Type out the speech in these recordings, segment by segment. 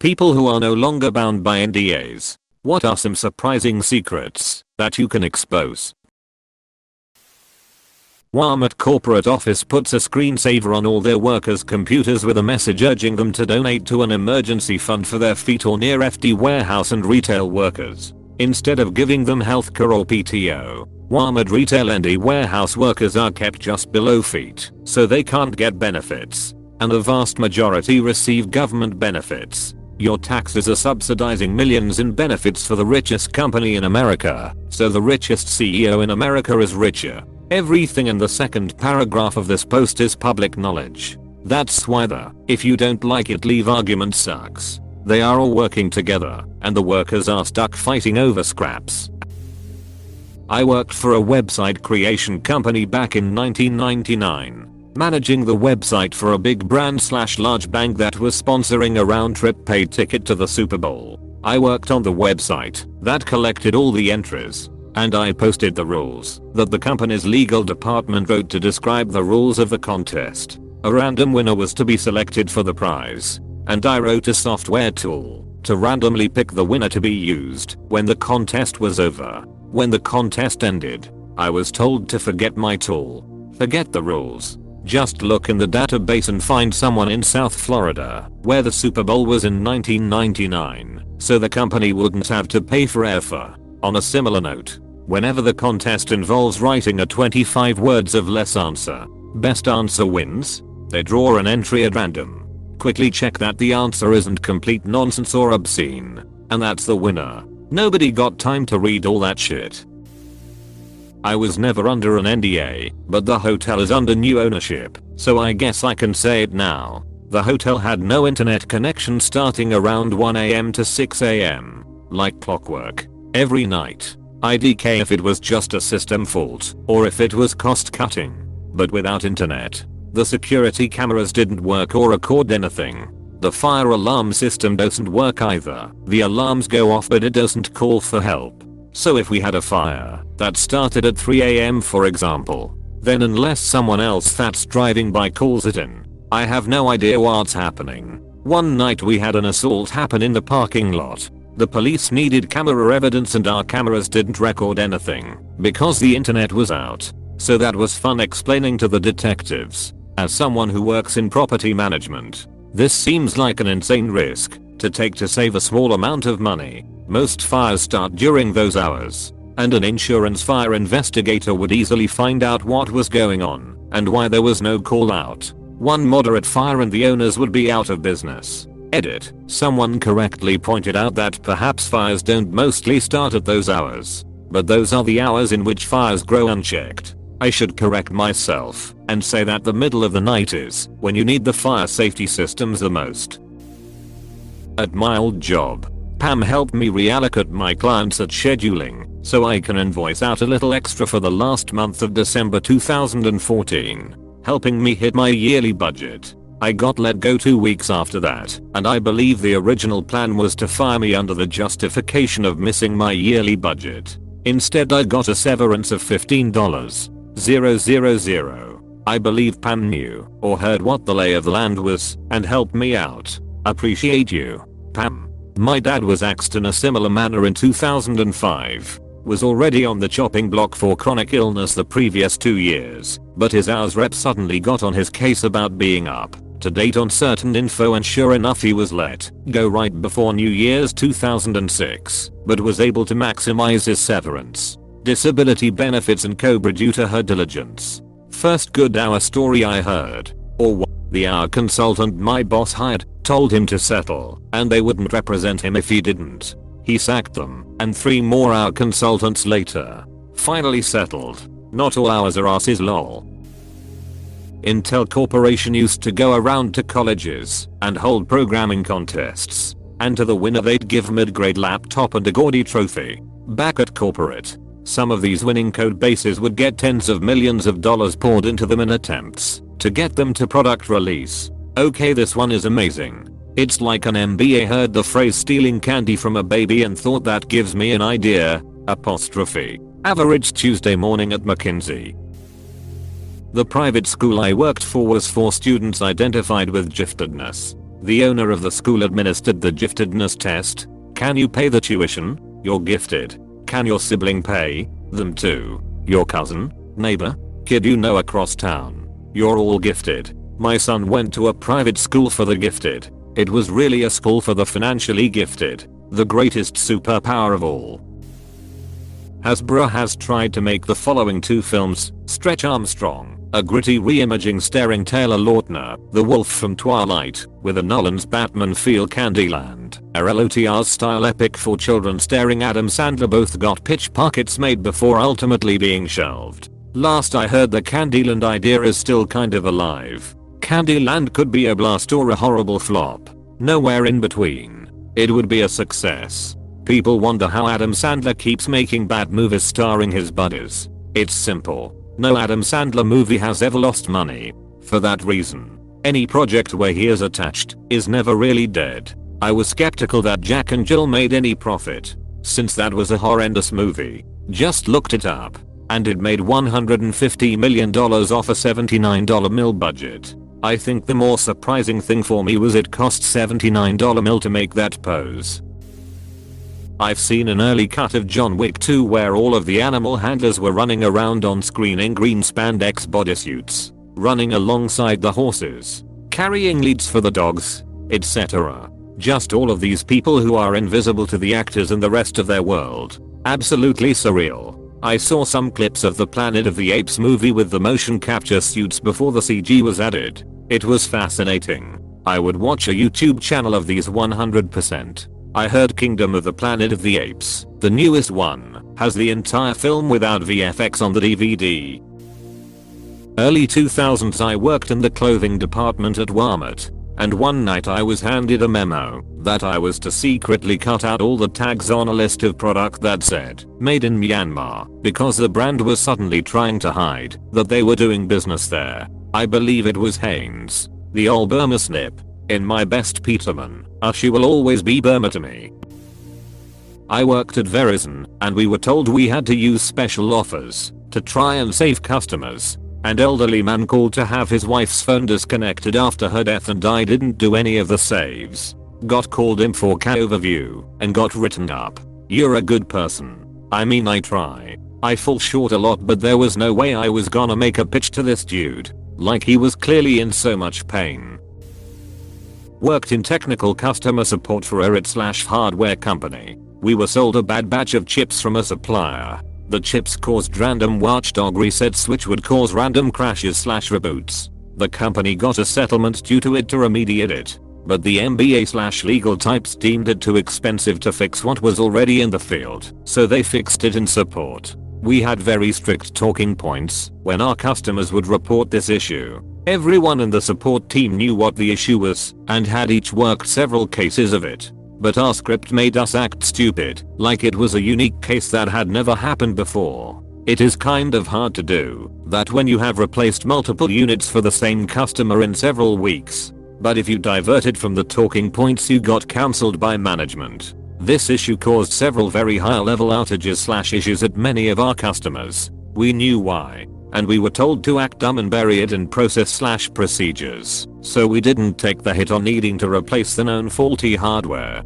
People who are no longer bound by NDAs. What are some surprising secrets that you can expose? Walmart corporate office puts a screensaver on all their workers' computers with a message urging them to donate to an emergency fund for their feet or near FD warehouse and retail workers. Instead of giving them healthcare or PTO, Walmart retail and warehouse workers are kept just below feet, so they can't get benefits. And the vast majority receive government benefits. Your taxes are subsidizing millions in benefits for the richest company in America, so the richest CEO in America is richer. Everything in the second paragraph of this post is public knowledge. That's why the "if you don't like it leave" argument sucks. They are all working together, and the workers are stuck fighting over scraps. I worked for a website creation company back in 1999, managing the website for a big brand/large bank that was sponsoring a round-trip paid ticket to the Super Bowl. I worked on the website that collected all the entries, and I posted the rules that the company's legal department wrote to describe the rules of the contest. A random winner was to be selected for the prize, and I wrote a software tool to randomly pick the winner to be used when the contest was over. When the contest ended, I was told to forget my tool. Forget the rules. Just look in the database and find someone in South Florida, where the Super Bowl was in 1999, so the company wouldn't have to pay for airfare. On a similar note, whenever the contest involves writing a 25 words of less answer, best answer wins. They draw an entry at random. Quickly check that the answer isn't complete nonsense or obscene, and that's the winner. Nobody got time to read all that shit. I was never under an NDA, but the hotel is under new ownership, so I guess I can say it now. The hotel had no internet connection starting around 1 AM to 6 AM. Like clockwork. Every night. IDK if it was just a system fault, or if it was cost cutting. But without internet, the security cameras didn't work or record anything. The fire alarm system doesn't work either. The alarms go off but it doesn't call for help. So if we had a fire that started at 3 AM for example, then unless someone else that's driving by calls it in, I have no idea what's happening. One night we had an assault happen in the parking lot. The police needed camera evidence and our cameras didn't record anything because the internet was out. So that was fun explaining to the detectives. As someone who works in property management, this seems like an insane risk to take to save a small amount of money. Most fires start during those hours, and an insurance fire investigator would easily find out what was going on and why there was no call out. One moderate fire and the owners would be out of business. Edit. Someone correctly pointed out that perhaps fires don't mostly start at those hours, but those are the hours in which fires grow unchecked. I should correct myself and say that the middle of the night is when you need the fire safety systems the most. At my old job, Pam helped me reallocate my clients at scheduling so I can invoice out a little extra for the last month of December 2014, helping me hit my yearly budget. I got let go 2 weeks after that, and I believe the original plan was to fire me under the justification of missing my yearly budget. Instead I got a severance of $15,000. I believe Pam knew or heard what the lay of the land was and helped me out. Appreciate you, Pam. My dad was axed in a similar manner in 2005. Was already on the chopping block for chronic illness the previous 2 years, but his hours rep suddenly got on his case about being up to date on certain info and sure enough he was let go right before New Year's 2006, but was able to maximize his severance, disability benefits and COBRA due to her diligence. First good hour story I heard. Or what? The hour consultant my boss hired told him to settle, and they wouldn't represent him if he didn't. He sacked them, and 3 more hour consultants later finally settled. Not all hours are asses lol. Intel Corporation used to go around to colleges and hold programming contests, and to the winner they'd give mid-grade laptop and a gaudy trophy. Back at corporate, some of these winning code bases would get tens of millions of dollars poured into them in attempts to get them to product release. Okay, this one is amazing. It's like an MBA heard the phrase stealing candy from a baby and thought that gives me an idea. Apostrophe. Average Tuesday morning at McKinsey. The private school I worked for was for students identified with giftedness. The owner of the school administered the giftedness test. Can you pay the tuition? You're gifted. Can your sibling pay? Them too. Your cousin? Neighbor? Kid you know across town? You're all gifted. My son went to a private school for the gifted. It was really a school for the financially gifted. The greatest superpower of all. Hasbro has tried to make the following 2 films: Stretch Armstrong, a gritty reimaging starring Taylor Lautner, The Wolf from Twilight, with a Nolan's Batman feel Candyland, a LOTR style epic for children starring Adam Sandler. Both got pitch pockets made before ultimately being shelved. Last I heard, the Candyland idea is still kind of alive. Candyland could be a blast or a horrible flop. Nowhere in between. It would be a success. People wonder how Adam Sandler keeps making bad movies starring his buddies. It's simple. No Adam Sandler movie has ever lost money. For that reason, any project where he is attached is never really dead. I was skeptical that Jack and Jill made any profit, since that was a horrendous movie. Just looked it up, and it made $150 million off a $79 mil budget. I think the more surprising thing for me was it cost $79 mil to make that pose. I've seen an early cut of John Wick 2 where all of the animal handlers were running around on screen in green spandex bodysuits, running alongside the horses, carrying leads for the dogs, etc. Just all of these people who are invisible to the actors and the rest of their world. Absolutely surreal. I saw some clips of the Planet of the Apes movie with the motion capture suits before the CG was added. It was fascinating. I would watch a YouTube channel of these 100%. I heard Kingdom of the Planet of the Apes, the newest one, has the entire film without VFX on the DVD. Early 2000s I worked in the clothing department at Walmart, and one night I was handed a memo that I was to secretly cut out all the tags on a list of product that said made in Myanmar, because the brand was suddenly trying to hide that they were doing business there. I believe it was Hanes. The old Burma snip. In my best Peterman, she will always be Burma to me. I worked at Verizon, and we were told we had to use special offers to try and save customers. An elderly man called to have his wife's phone disconnected after her death, and I didn't do any of the saves. Got called in for overview and got written up. You're a good person. I mean, I try. I fall short a lot, but there was no way I was gonna make a pitch to this dude. Like, he was clearly in so much pain. Worked in technical customer support for a RIT/hardware company. We were sold a bad batch of chips from a supplier. The chips caused random watchdog resets which would cause random crashes/reboots. The company got a settlement due to it to remediate it, but the MBA/legal types deemed it too expensive to fix what was already in the field, so they fixed it in support. We had very strict talking points when our customers would report this issue. Everyone in the support team knew what the issue was and had each worked several cases of it. But our script made us act stupid, like it was a unique case that had never happened before. It is kind of hard to do that when you have replaced multiple units for the same customer in several weeks. But if you diverted from the talking points, you got cancelled by management. This issue caused several very high level outages/issues at many of our customers. We knew why, and we were told to act dumb and bury it in process/procedures, so we didn't take the hit on needing to replace the known faulty hardware.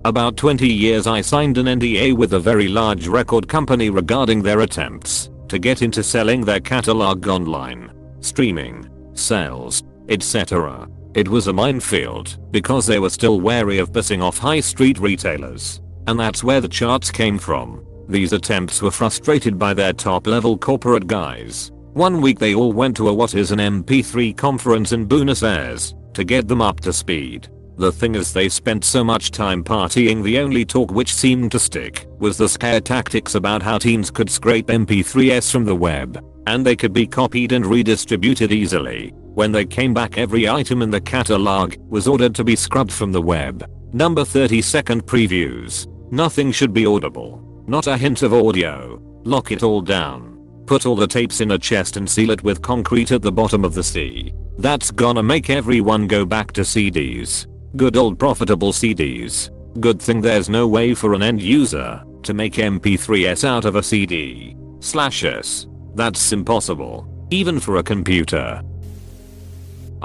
About 20 years I signed an NDA with a very large record company regarding their attempts to get into selling their catalog online, streaming, sales, etc. It was a minefield because they were still wary of pissing off high street retailers, and that's where the charts came from. These attempts were frustrated by their top level corporate guys. One week they all went to a what is an MP3 conference in Buenos Aires to get them up to speed. The thing is, they spent so much time partying, the only talk which seemed to stick was the scare tactics about how teens could scrape MP3s from the web, and they could be copied and redistributed easily. When they came back, every item in the catalog was ordered to be scrubbed from the web. Number 30-second previews. Nothing should be audible. Not a hint of audio. Lock it all down. Put all the tapes in a chest and seal it with concrete at the bottom of the sea. That's gonna make everyone go back to CDs. Good old profitable CDs. Good thing there's no way for an end user to make MP3s out of a CD/S. That's impossible, even for a computer.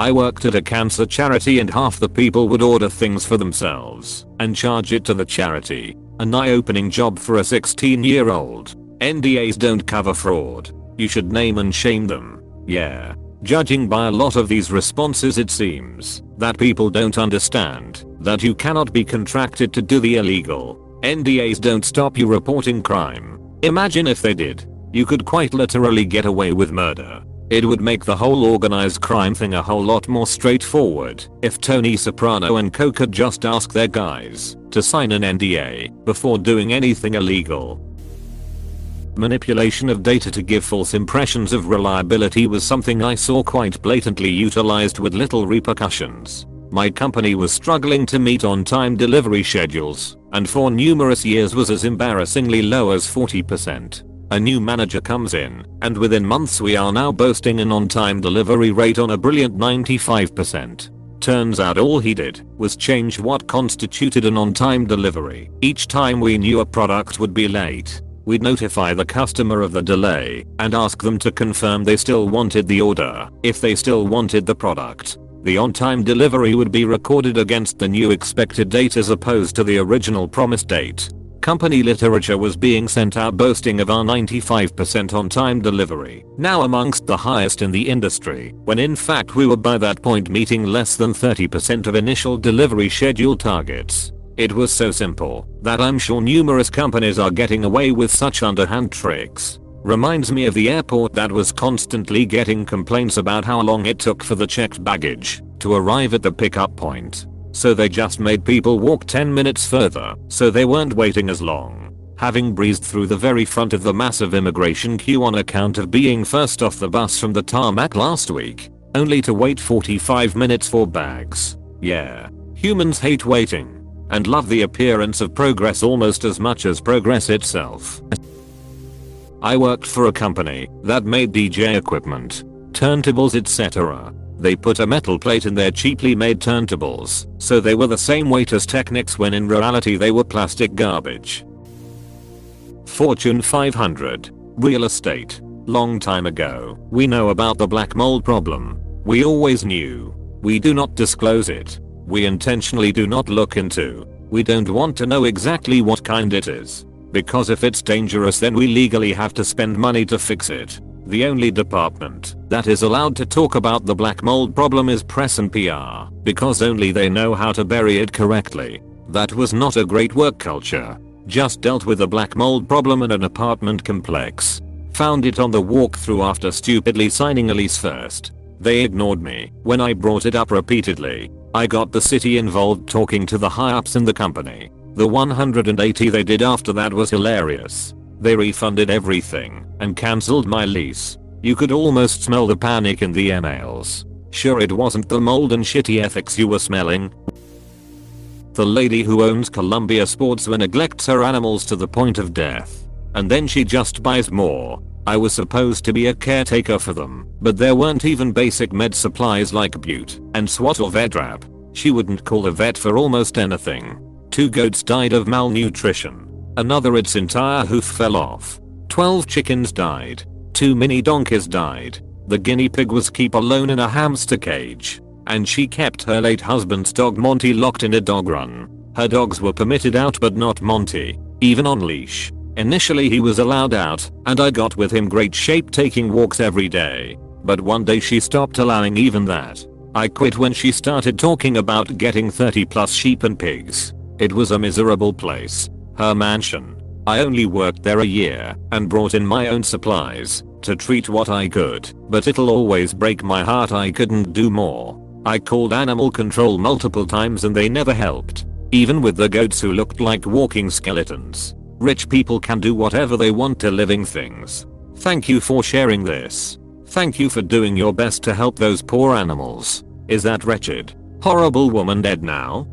I worked at a cancer charity and half the people would order things for themselves and charge it to the charity. An eye-opening job for a 16-year-old. NDAs don't cover fraud. You should name and shame them. Yeah. Judging by a lot of these responses, it seems that people don't understand that you cannot be contracted to do the illegal. NDAs don't stop you reporting crime. Imagine if they did. You could quite literally get away with murder. It would make the whole organized crime thing a whole lot more straightforward if Tony Soprano and Co could just ask their guys to sign an NDA before doing anything illegal. Manipulation of data to give false impressions of reliability was something I saw quite blatantly utilized with little repercussions. My company was struggling to meet on-time delivery schedules, and for numerous years was as embarrassingly low as 40%. A new manager comes in, and within months we are now boasting an on-time delivery rate on a brilliant 95%. Turns out all he did was change what constituted an on-time delivery. Each time we knew a product would be late, we'd notify the customer of the delay and ask them to confirm they still wanted the order. If they still wanted the product, the on-time delivery would be recorded against the new expected date as opposed to the original promised date. Company literature was being sent out boasting of our 95% on-time delivery, now amongst the highest in the industry, when in fact we were by that point meeting less than 30% of initial delivery schedule targets. It was so simple that I'm sure numerous companies are getting away with such underhand tricks. Reminds me of the airport that was constantly getting complaints about how long it took for the checked baggage to arrive at the pickup point. So they just made people walk 10 minutes further so they weren't waiting as long. Having breezed through the very front of the massive immigration queue on account of being first off the bus from the tarmac last week, only to wait 45 minutes for bags. Yeah. Humans hate waiting and love the appearance of progress almost as much as progress itself. I worked for a company that made DJ equipment, turntables, etc. They put a metal plate in their cheaply made turntables, so they were the same weight as Technics when in reality they were plastic garbage. Fortune 500. Real estate. Long time ago, we know about the black mold problem. We always knew. We do not disclose it. We intentionally do not look into. We don't want to know exactly what kind it is. Because if it's dangerous then we legally have to spend money to fix it. The only department that is allowed to talk about the black mold problem is press and PR, because only they know how to bury it correctly. That was not a great work culture. Just dealt with the black mold problem in an apartment complex. Found it on the walkthrough after stupidly signing a lease first. They ignored me when I brought it up repeatedly. I got the city involved talking to the high-ups in the company. The 180 they did after that was hilarious. They refunded everything and cancelled my lease. You could almost smell the panic in the emails. Sure it wasn't the mold and shitty ethics you were smelling. The lady who owns Columbia Sportswear neglects her animals to the point of death. And then she just buys more. I was supposed to be a caretaker for them, but there weren't even basic med supplies like bute and SWAT or VEDRAP. She wouldn't call a vet for almost anything. 2 goats died of malnutrition. Another its entire hoof fell off. 12 chickens died. 2 mini donkeys died. The guinea pig was kept alone in a hamster cage. And she kept her late husband's dog Monty locked in a dog run. Her dogs were permitted out but not Monty, even on leash. Initially he was allowed out, and I got with him great shape taking walks every day. But one day she stopped allowing even that. I quit when she started talking about getting 30 plus sheep and pigs. It was a miserable place. Her mansion. I only worked there a year and brought in my own supplies to treat what I could, but it'll always break my heart I couldn't do more. I called animal control multiple times and they never helped. Even with the goats who looked like walking skeletons. Rich people can do whatever they want to living things. Thank you for sharing this. Thank you for doing your best to help those poor animals. Is that wretched, horrible woman dead now?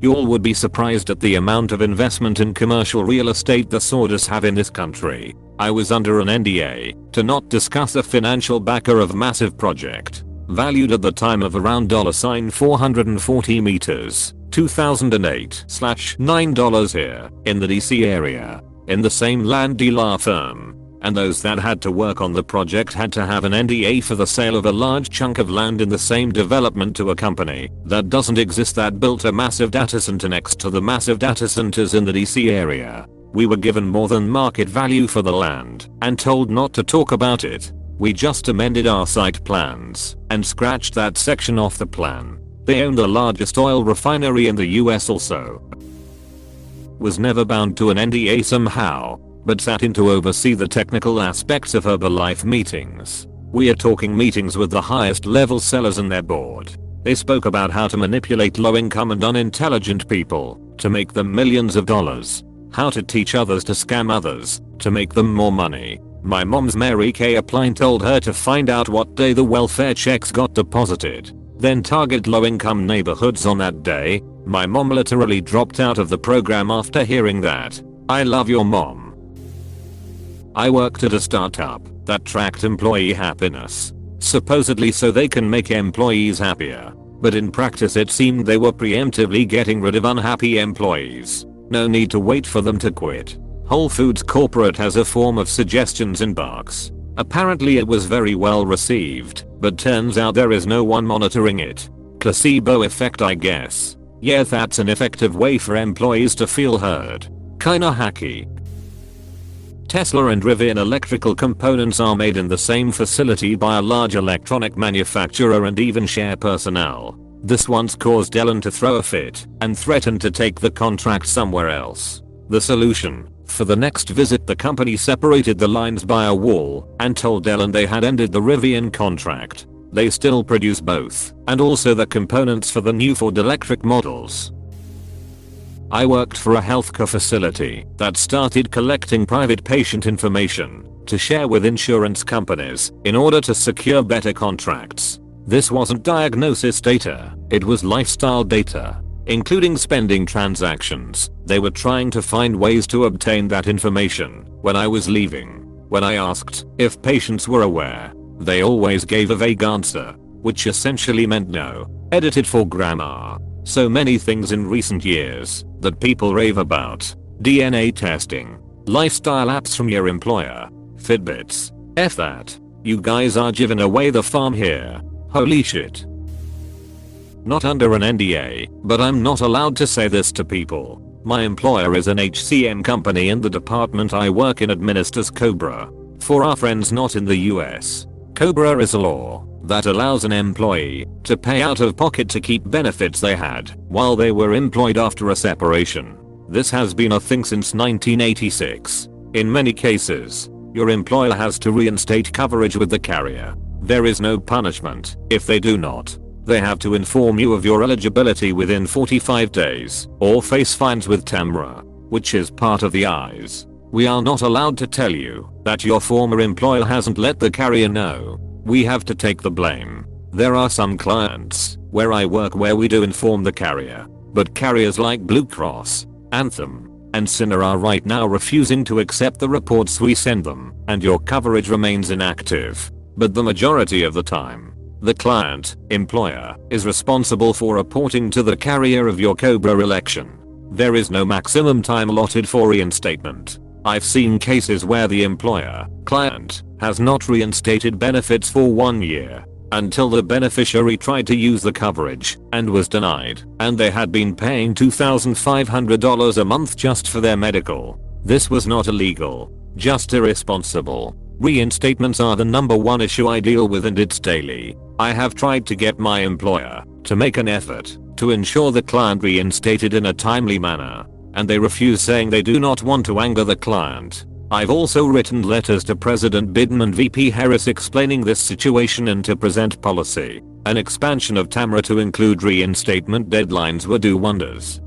You all would be surprised at the amount of investment in commercial real estate the Sawdust have in this country. I was under an NDA to not discuss a financial backer of massive project, valued at the time of around $440 meters, 2008/$9 here, in the DC area, in the same land deal firm. and those that had to work on the project had to have an NDA for the sale of a large chunk of land in the same development to a company that doesn't exist that built a massive data center next to the massive data centers in the DC area. We were given more than market value for the land and told not to talk about it. We just amended our site plans and scratched that section off the plan. They own the largest oil refinery in the US also. Was never bound to an NDA somehow, but sat in to oversee the technical aspects of Herbalife meetings. We are talking meetings with the highest level sellers and their board. They spoke about how to manipulate low income and unintelligent people to make them millions of dollars. How to teach others to scam others to make them more money. My mom's Mary Kay upline told her to find out what day the welfare checks got deposited, then target low income neighborhoods on that day. My mom literally dropped out of the program after hearing that. I love your mom. I worked at a startup that tracked employee happiness, supposedly so they can make employees happier, but in practice it seemed they were preemptively getting rid of unhappy employees. No need to wait for them to quit. Whole Foods corporate has a form of suggestions in box. Apparently it was very well received, but turns out there is no one monitoring it. Placebo effect, I guess. Yeah, that's an effective way for employees to feel heard. Kinda hacky. Tesla and Rivian electrical components are made in the same facility by a large electronic manufacturer and even share personnel. This once caused Ellen to throw a fit and threaten to take the contract somewhere else. The solution: for the next visit the company separated the lines by a wall and told Ellen they had ended the Rivian contract. They still produce both, and also the components for the new Ford electric models. I worked for a healthcare facility that started collecting private patient information to share with insurance companies in order to secure better contracts. This wasn't diagnosis data, it was lifestyle data, including spending transactions. They were trying to find ways to obtain that information when I was leaving. When I asked if patients were aware, they always gave a vague answer, which essentially meant no. Edited for grammar. So many things in recent years that people rave about. DNA testing. Lifestyle apps from your employer. Fitbits. F that. You guys are giving away the farm here. Holy shit. Not under an NDA, but I'm not allowed to say this to people. My employer is an HCM company and the department I work in administers COBRA. For our friends not in the US, COBRA is a law that allows an employee to pay out of pocket to keep benefits they had while they were employed after a separation. This has been a thing since 1986. In many cases, your employer has to reinstate coverage with the carrier. There is no punishment if they do not. They have to inform you of your eligibility within 45 days or face fines with TAMRA, which is part of the eyes. We are not allowed to tell you that your former employer hasn't let the carrier know. We have to take the blame. There are some clients where I work where we do inform the carrier, but carriers like Blue Cross, Anthem, and Cigna are right now refusing to accept the reports we send them, and your coverage remains inactive. But the majority of the time, the client, employer, is responsible for reporting to the carrier of your COBRA election. There is no maximum time allotted for reinstatement. I've seen cases where the employer, client, has not reinstated benefits for 1 year until the beneficiary tried to use the coverage and was denied, and they had been paying $2,500 a month just for their medical. This was not illegal, just irresponsible. Reinstatements are the #1 issue I deal with and it's daily. I have tried to get my employer to make an effort to ensure the client reinstated in a timely manner, and they refuse, saying they do not want to anger the client. I've also written letters to President Biden and VP Harris explaining this situation and to present policy. An expansion of TAMRA to include reinstatement deadlines would do wonders.